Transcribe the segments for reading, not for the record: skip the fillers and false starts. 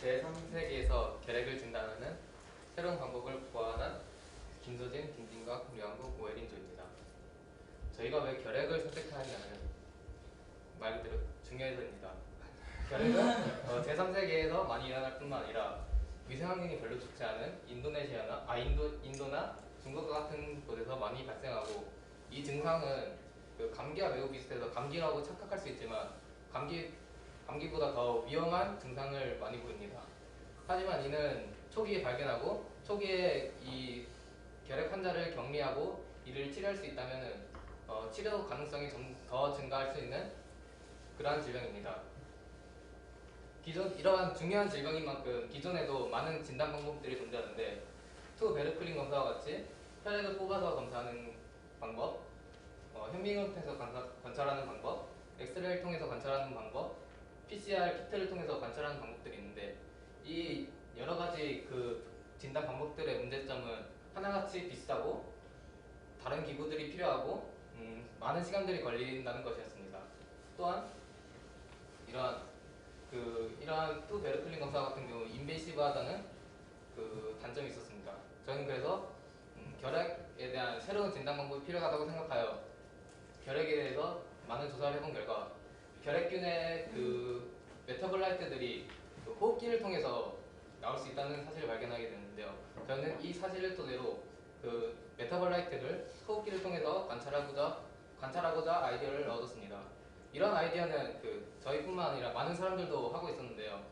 제3세기에서 결핵을 진단하는 새로운 방법을 고안한 김소진, 김진각, 류한국, 오혜린조입니다. 저희가 왜 결핵을 선택하느냐는 말 그대로 중요해서입니다. 결핵은 제3세계에서 많이 일어날 뿐만 아니라 위생환경이 별로 좋지 않은 인도나 중국과 같은 곳에서 많이 발생하고, 이 증상은 감기와 매우 비슷해서 감기라고 착각할 수 있지만 감기보다 더 위험한 증상을 많이 보입니다. 하지만 이는 초기에 발견하고 초기에 이 결핵 환자를 격리하고 이를 치료할 수 있다면 치료 가능성이 더 증가할 수 있는 그러한 질병입니다. 이러한 중요한 질병인 만큼 기존에도 많은 진단 방법들이 존재하는데, 투 베르클린 검사와 같이 혈액을 뽑아서 검사하는 방법, 현미경을 통해서 관찰하는 방법, 엑스레이를 통해서 관찰하는 방법, PCR 키트를 통해서 관찰하는 방법들이 있는데, 이 여러 가지 진단 방법들의 문제점은 하나같이 비슷하고 다른 기구들이 필요하고 많은 시간들이 걸린다는 것이었습니다. 또한 이러한 투 베르클린 검사 같은 경우 인베이시브하다는 단점이 있었습니다. 저는 그래서 결핵에 대한 새로운 진단 방법이 필요하다고 생각하여 결핵에 대해서 많은 조사를 해본 결과, 결핵균의 메타볼라이트들이 호흡기를 통해서 나올 수 있다는 사실을 발견하게 됐는데요. 저는 이 사실을 토대로 메타볼라이트를 호흡기를 통해서 관찰하고자 아이디어를 얻었습니다. 이런 아이디어는 저희뿐만 아니라 많은 사람들도 하고 있었는데요.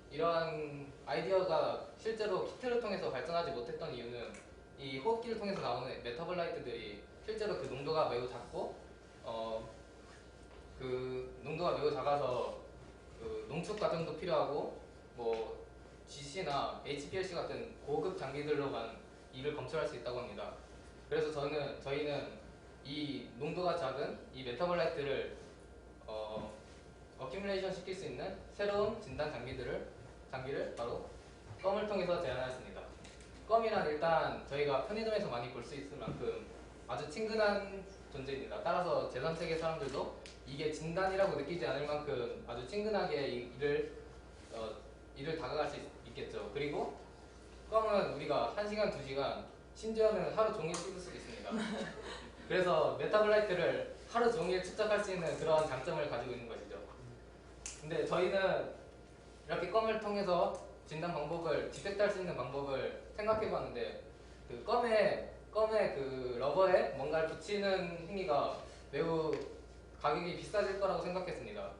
이러한 아이디어가 실제로 키트를 통해서 발전하지 못했던 이유는 이 호흡기를 통해서 나오는 메타볼라이트들이 실제로 농도가 매우 작고 농도가 매우 작아서 농축 과정도 필요하고 GC나 HPLC 같은 고급 장비들로만 이를 검출할 수 있다고 합니다. 그래서 저희는 이 농도가 작은 이 메타볼라이트를 어큐뮬레이션 시킬 수 있는 새로운 진단 장비를 바로 껌을 통해서 제안하였습니다. 껌이란 일단 저희가 편의점에서 많이 볼 수 있을 만큼 아주 친근한 존재입니다. 따라서 제3세계 사람들도 이게 진단이라고 느끼지 않을 만큼 아주 친근하게 이를 다가갈 수 있겠죠. 그리고 껌은 우리가 1시간, 2시간, 심지어는 하루 종일 씹을 수도 있습니다. 그래서 메타볼라이트를 하루 종일 축적할 수 있는 그러한 장점을 가지고 있는 것이죠. 근데 저희는 이렇게 껌을 통해서 진단 방법을 디텍트할 수 있는 방법을 생각해봤는데, 껌에 러버에 뭔가를 붙이는 행위가 매우 가격이 비싸질 거라고 생각했습니다.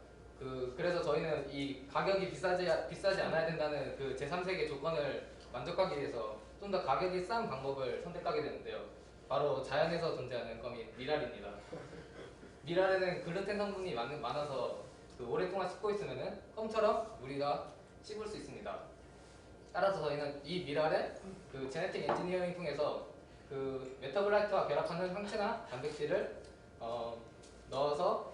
그래서 저희는 이 가격이 비싸지 않아야 된다는 제3세계 조건을 만족하기 위해서 좀 더 가격이 싼 방법을 선택하게 되는데요. 바로 자연에서 존재하는 껌인 미랄입니다. 미랄에는 글루텐 성분이 많아서 오랫동안 씹고 있으면 껌처럼 우리가 씹을 수 있습니다. 따라서 저희는 이 미랄에 제네틱 엔지니어링 통해서 메타볼라이트와 결합하는 항체나 단백질을 넣어서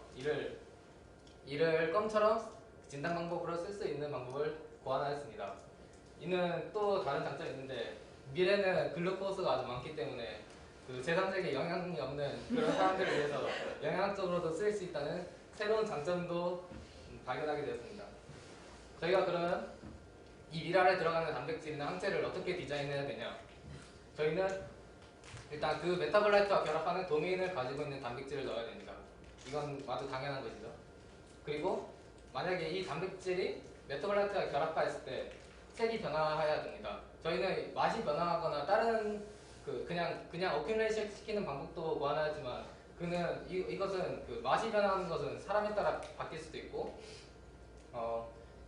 이를 껌처럼 진단 방법으로 쓸 수 있는 방법을 고안하였습니다. 이는 또 다른 장점이 있는데, 밀에는 글루코스가 아주 많기 때문에 제3세계에 영양이 없는 그런 사람들을 위해서 영양적으로도 쓰일 수 있다는 새로운 장점도 발견하게 되었습니다. 저희가 그러면 이 미랄에 들어가는 단백질이나 항체를 어떻게 디자인해야 되냐? 저희는 일단 메타볼라이트와 결합하는 도메인을 가지고 있는 단백질을 넣어야 됩니다. 이건 아주 당연한 것이죠. 그리고 만약에 이 단백질이 메타볼라이트와 결합하였을 때 색이 변화해야 됩니다. 저희는 맛이 변화하거나 다른 그냥 어큐뮬레이션 시키는 방법도 고안하였지만, 이것은 맛이 변화하는 것은 사람에 따라 바뀔 수도 있고,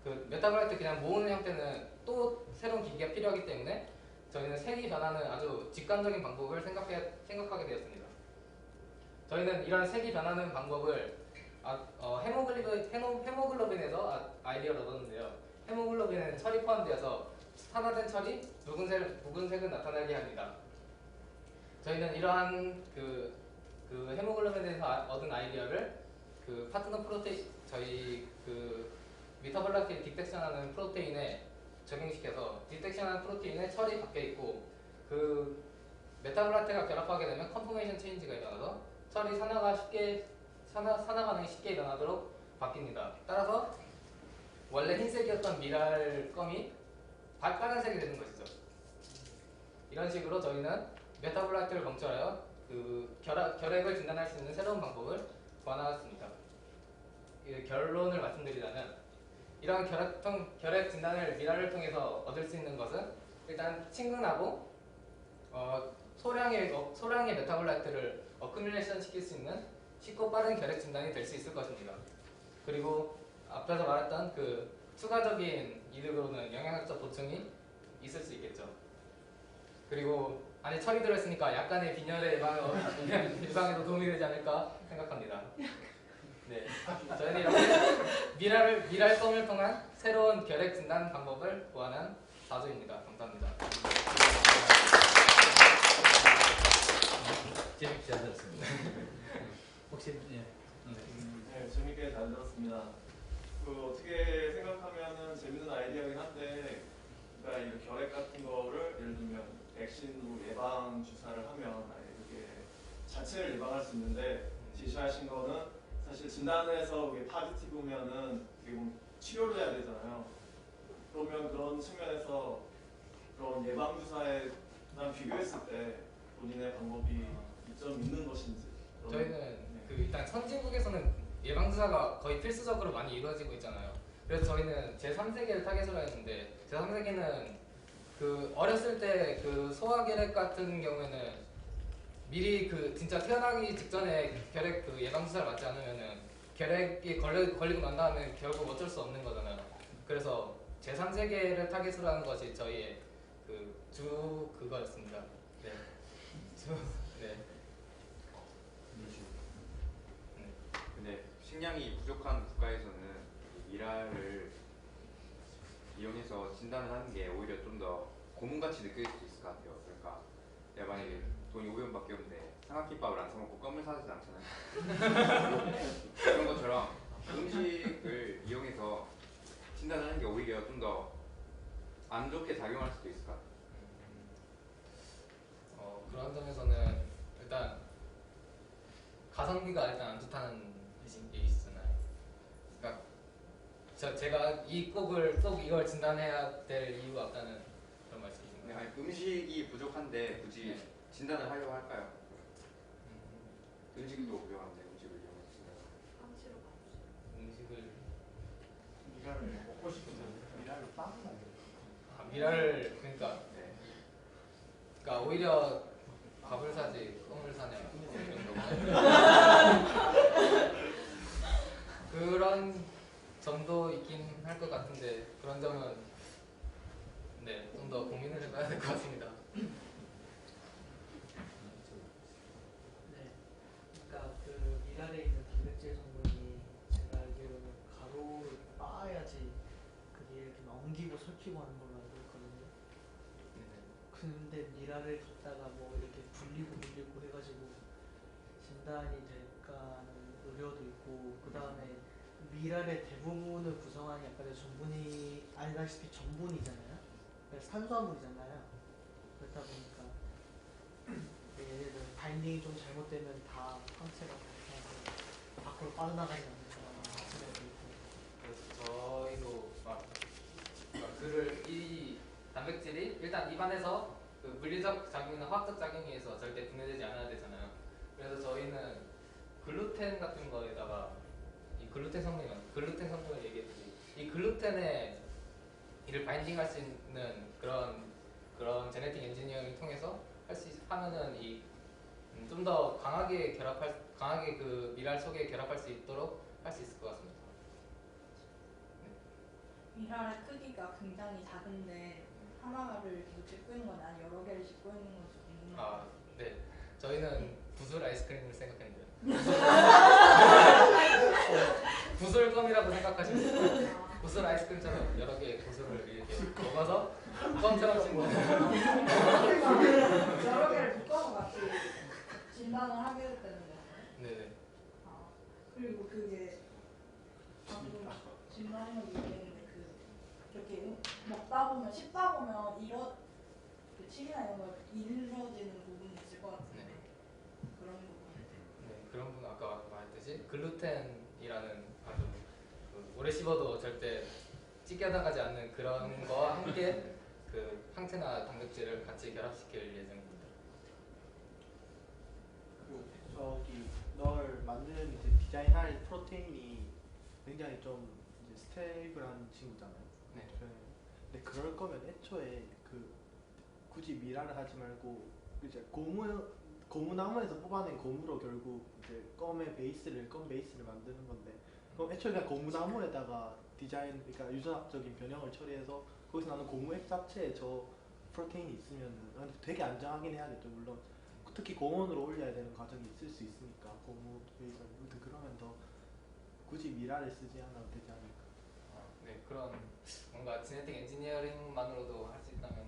메타볼라이트 그냥 모으는 형태는 또 새로운 기기가 필요하기 때문에 저희는 색이 변하는 아주 직관적인 방법을 생각하게 되었습니다. 저희는 이런 색이 변하는 방법을 헤모글로빈에서 아이디어를 얻었는데요. 헤모글로빈은 철이 포함되어서 산화된 철이 붉은색을 나타나게 합니다. 저희는 이러한 헤모글로빈에서 얻은 아이디어를 파트너 프로테인, 저희 메타볼라이트 디텍션하는 프로테인에 적용시켜서 디텍션하는 프로테인에 철이 박혀있고, 메타볼라이트가 결합하게 되면 컨포메이션 체인지가 일어나서 철이 산화 반응이 쉽게 일어나도록 바뀝니다. 따라서 원래 흰색이었던 미랄 껌이 빨간색이 되는 것이죠. 이런 식으로 저희는 메타블라이트를 검출하여 그 결핵을 진단할 수 있는 새로운 방법을 구하나왔습니다. 결론을 말씀드리자면 이러한 결핵 진단을 미라를 통해서 얻을 수 있는 것은 일단 친근하고 소량의 메타블라이트를 어큐뮬레이션 시킬 수 있는 쉽고 빠른 결핵 진단이 될 수 있을 것입니다. 그리고 앞에서 말했던 그 추가적인 이득으로는 영양학적 보충이 있을 수 있겠죠. 그리고 안에 철이 들어있으니까 약간의 빈혈의 예방에도 도움이 되지 않을까 생각합니다. 네, 저희는 이렇게 미랄검을 통한 새로운 결핵 진단 방법을 구하는 사주입니다. 감사합니다. 재밌게 잘 들었습니다. 혹시 네, 재밌게 잘 들었습니다. 어떻게 생각하면은 재밌는 아이디어긴 한데, 그러니까 이 결핵 같은 거를 예를 들면 백신으로 예방 주사를 하면 이렇게 자체를 예방할 수 있는데, 제시하신 거는 사실 진단해서 파지티브면은 치료를 해야 되잖아요. 그러면 그런 측면에서 그런 예방 주사에 비교했을 때 본인의 방법이 이점이 있는 것인지. 저희는 일단 선진국에서는 예방주사가 거의 필수적으로 많이 이루어지고 있잖아요. 그래서 저희는 제3세계를 타겟으로 했는데, 제3세계는 그 어렸을 때 그 소아결핵 같은 경우에는 미리 진짜 태어나기 직전에 결핵 예방주사를 맞지 않으면은 결핵이 걸리고 난 다음에 결국 어쩔 수 없는 거잖아요. 그래서 제3세계를 타겟으로 하는 것이 저희의 그거였습니다. 네. 네. 근데 식량이 부족한 국가에서는 미라를 이용해서 진단을 하는 게 오히려 좀 더 고문같이 느껴질 수 있을 것 같아요. 그러니까 내가 만약에 돈이 500원밖에 없는데 삼각김밥을 안 사먹고 껌을 사지 않잖아요. 그런 것처럼 음식을 이용해서 진단을 하는 게 오히려 좀 더 안 좋게 작용할 수도 있을 것 같아요. 그런 점에서는 일단 가성비가 일단 안 좋다는 얘기잖아요. 그러니까 제가 꼭 이걸 진단해야 될 이유가 없다는 그런 말씀이신가요? 아니, 음식이 부족한데 굳이 진단을 하려고 할까요? 음식도 부족한데 음식을 이용해서 진단을 음식을 미라를 먹고 싶은데 미라를 빵을 만들어. 미라를 그러니까 오히려 밥을 사지 껌을 사냐 그런 점도 있긴 할 것 같은데, 그런 점은 좀 더 고민을 해봐야 될 것 같습니다. 네, 그러니까 그 미랄에 있는 단백질 성분이 제가 알기로는 가루를 빻아야지 그게 이렇게 넘기고 설키고 하는 걸로 알고 있거든요. 근데 미랄을 갖다가 뭐 이렇게 불리고 해가지고 진단이 될까 하는 우려도 있고, 그 다음에 미랄의 대부분을 구성하는 약간의 전분이 알다시피 전분이잖아요. 그래서 탄수화물이잖아요. 그렇다 보니까 예를 들어 바인딩이 좀 잘못되면 다 항체가 그냥 밖으로 빠져나가지 않는다 생각이 있고. 그래서 저희도 이 단백질이 일단 입안에서 그 물리적 작용이나 화학적 작용에 의해서 절대 분해되지 않아야 되잖아요. 그래서 저희는 글루텐 같은 거에다가 이 글루텐 성분을 얘기했지. 이 글루텐에 이를 바인딩할 수 있는 그런 제네틱 엔지니어링을 통해서 하면은 좀 더 강하게 그 미랄 속에 결합할 수 있도록 할 수 있을 것 같습니다. 미랄의 크기가 굉장히 작은데 하나를 계속 짚고 있는 건 아니라 여러 개를 짚고 있는 건지 궁금해요. 네. 저희는 구슬 아이스크림을 생각했는데 구슬껌이라고 생각하시면 돼요. 구슬 아이스크림처럼 여러 개의 구슬을 이렇게 먹어서 껌처럼 씹는 여러 개를 묶어서 같이 진단을 하게 되는 거예요. 네네. 그리고 그게 진단을 얘기했는데 이렇게 먹다 보면 씹다 보면 침이나 이런 거 이루어지는 부분이 있을 것 같은데 그런 부분. 네, 그런 부분 아까 말했듯이 글루텐이라는 아주 오래 씹어도 절대 찢겨 나가지 않는 그런 거와 함께 그 항체나 단백질을 같이 결합시킬 예정입니다. 저기 널 만드는 이제 디자인할 프로테인이 굉장히 좀 이제 스테이블한 친구잖아요. 네. 근데 그럴 거면 애초에 그 굳이 미라를 하지 말고 이제 고무나무에서 뽑아낸 고무로 결국 이제 껌 베이스를 만드는 건데 그럼 애초에 그냥 고무나무에다가 디자인 그러니까 유전학적인 변형을 처리해서 거기서 나는 고무액 자체에 저 프로테인이 있으면은 되게 안정하긴 해야겠죠. 물론 특히 고온으로 올려야 되는 과정이 있을 수 있으니까 고무 베이스를 그러면 더 굳이 미라를 쓰지 않아도 되지 않을까. 네, 그런 뭔가 지네틱 엔지니어링만으로도 할 수 있다면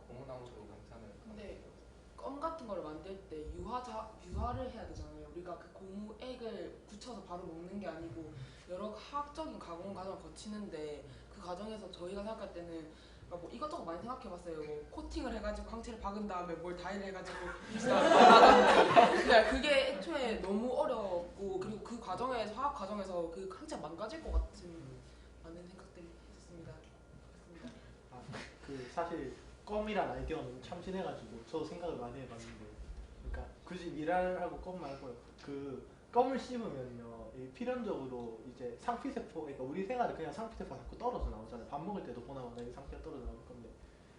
고무나무도 괜찮을 것 근데 같아요. 껌 같은 거를 만들 때 유화를 해야 되잖아요. 우리가 그 고무액을 굳혀서 바로 먹는 게 아니고 여러 화학적인 가공 과정을 거치는데 그 과정에서 저희가 생각할 때는 뭐 이것저것 많이 생각해봤어요. 뭐 코팅을 해가지고 항체를 박은 다음에 뭘 다이를 해가지고 그러니까 그게 애초에 너무 어렵고 그리고 그 과정에서 화학 과정에서 그 항체가 망가질 것 같은 많은 생각들이 있었습니다. 그 사실 껌이란 아이디어가 너무 참신해가지고 저도 생각을 많이 해봤는데 그러니까 굳이 미랄 하고 껌 말고요. 그 껌을 씹으면요 필연적으로 이제 상피세포 그러니까 우리 생활에 그냥 상피세포가 자꾸 떨어져 나오잖아요. 밥 먹을 때도 보나 상피가 떨어져 나올 건데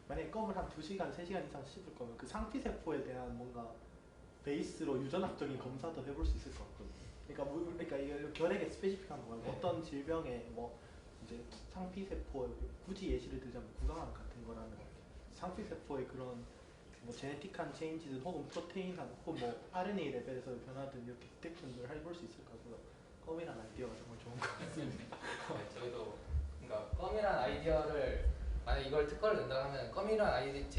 만약에 껌을 한 2시간, 3시간 이상 씹을 거면 그 상피세포에 대한 뭔가 베이스로 유전학적인 검사도 해볼 수 있을 것 같거든요. 그러니까 이게 결핵에 스페시픽한 거 말고 어떤 질병에 뭐 이제 상피세포 굳이 예시를 들자면 구강암 같은 거라는 상피세포의 그런 뭐 제네틱한 체인지든 혹은 프로테인한 혹은 뭐 RNA 레벨에서 변화든 이렇게 디텍션을 해볼 수 있을 것 같고요. 껌이란 아이디어가 정말 좋은 것 같습니다. 네, 저희도 그러니까 껌이란 아이디어를 만약 이걸 특허를 낸다 하면 껌이란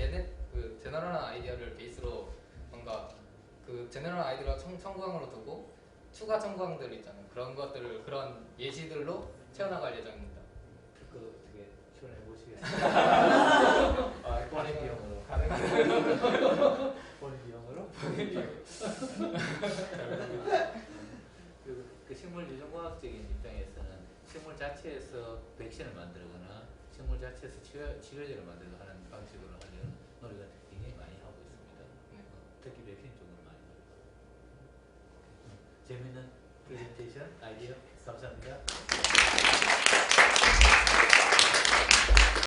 제너럴한 아이디어를 베이스로 뭔가 그 제너럴한 아이디어를 청구항으로 두고 추가 청구항들 있잖아요. 그런 것들을 그런 예시들로 채워나갈 예정입니다. 그 되게 시원해 보시겠습니다. 본인 비용으로. 본인 비용으로. 그 식물 유전공학적인 입장에서는 식물 자체에서 백신을 만들거나 식물 자체에서 치료제를 만들고 하는 방식으로 하려는 노력을 굉장히 많이 하고 있습니다. 특히 백신 쪽으로 많이 하고 있습니다. 재미있는 프레젠테이션 아이디어 감사합니다.